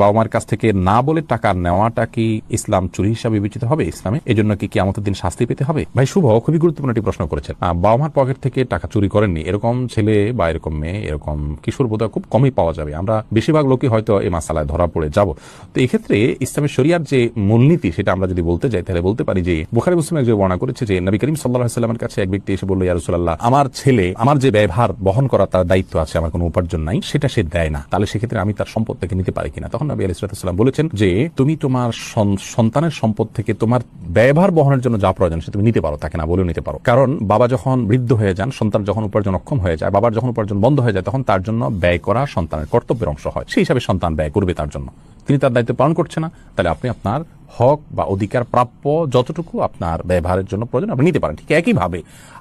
বাবা মার কাছ থেকে না বলে টাকা নেওয়াটা কি ইসলাম চুরি হিসাবে বিবেচিত হবে ইসলামে? এজন্য কি কিয়ামতের দিন শাস্তি পেতে হবে? ভাই শুভ খুবই গুরুত্বপূর্ণ একটি প্রশ্ন করেছেন। বাবা মার পকেট থেকে টাকা চুরি করেননি এরকম ছেলে বা এরকম মেয়ে, এরকম কিশোর বোধহয় খুব কমই পাওয়া যাবে। আমরা বেশিরভাগ লোকই হয়তো এই মাসালায় ধরা পড়ে যাব। তো এক্ষেত্রে ইসলামের শরিয়ার যে মূলনীতি সেটা আমরা যদি বলতে যাই তাহলে বলতে পারি যে বুখারী মুসলিমে যে বর্ণনা করেছে যে নবী করিম সাল্লাল্লাহু আলাইহি ওয়াসাল্লামের কাছে এক ব্যক্তি এসে বলল, ইয়া রাসূলুল্লাহ, আমার ছেলে আমার যে ব্যয়ভার বহন করা তার দায়িত্ব আছে, আমার কোনো উপার্জন নাই, সেটা সে দেয় না, তাহলে সেক্ষেত্রে আমি তার সম্পদ থেকে নিতে পারি কিনা? তখন নবী আলাইহিস সালাম বলেছেন যে তুমি তোমার সন্তানের সম্পদ থেকে তোমার ব্যয়ভার বহনের জন্য যা প্রয়োজন সে তুমি নিতে পারো, তাকে না বলেও নিতে পারো। কারণ বাবা যখন বৃদ্ধ হয়ে যান, সন্তান যখন উপার্জন অক্ষম হয়ে যায়, বাবার যখন উপার্জন বন্ধ হয়ে যায়, তখন তার জন্য ব্যয় করা সন্তানের কর্তব্যের অংশ হয়। সেই হিসাবে সন্তান ব্যয় করবে তার জন্য। তিনি তার দায়িত্ব পালন করছে না, তাহলে আপনি আপনার হক বা অধিকার প্রাপ্য যতটুকু আপনার ব্যবহারের জন্য প্রয়োজন আপনি নিতে পারেন। ঠিক একইভাবে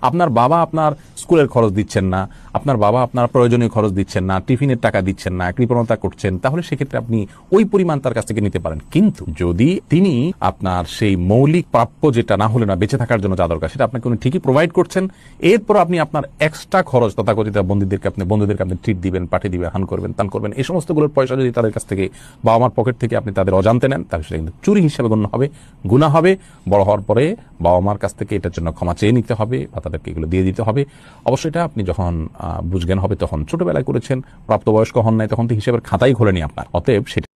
আপনার বাবা আপনার স্কুলের খরচ দিচ্ছেন না, আপনার বাবা আপনার প্রয়োজনীয় খরচ দিচ্ছেন না, টিফিনের টাকা দিচ্ছেন না, কৃপণতা করছেন, তাহলে সেক্ষেত্রে আপনি ওই পরিমাণ তার কাছ থেকে নিতে পারেন। কিন্তু যদি তিনি আপনার সেই মৌলিক প্রাপ্য যেটা না হলে না বেঁচে থাকার জন্য যা দরকার সেটা আপনাকে উনি ঠিকই প্রোভাইড করছেন, এরপর আপনি আপনার এক্সট্রা খরচ তথাকথিত বন্ধুদেরকে আপনি ট্রিট দিবেন, পাঠিয়ে দিবেন, হান করবেন, তান করবেন, এই সমস্তগুলোর পয়সা যদি তাদের কাছ থেকে বাবা মার পকেট থেকে আপনি তাদের অজান্তে নেন, তাহলে সেটা কিন্তু চুরি হিসেবে গণ্য হবে, গুনাহ হবে। বড় হওয়ার পরে বাবা মার কাছ থেকে এটার জন্য ক্ষমা চেয়ে নিতে হবে বা তাদেরকে এগুলো দিয়ে দিতে হবে। অবশ্যই এটা আপনি যখন বুঝজ্ঞান হবে তখন, ছোটবেলায় করেছেন, প্রাপ্তবয়স্ক হন নাই, তখন তো হিসেবের খাতাই খোলেনি আপনার, অতএব সেটা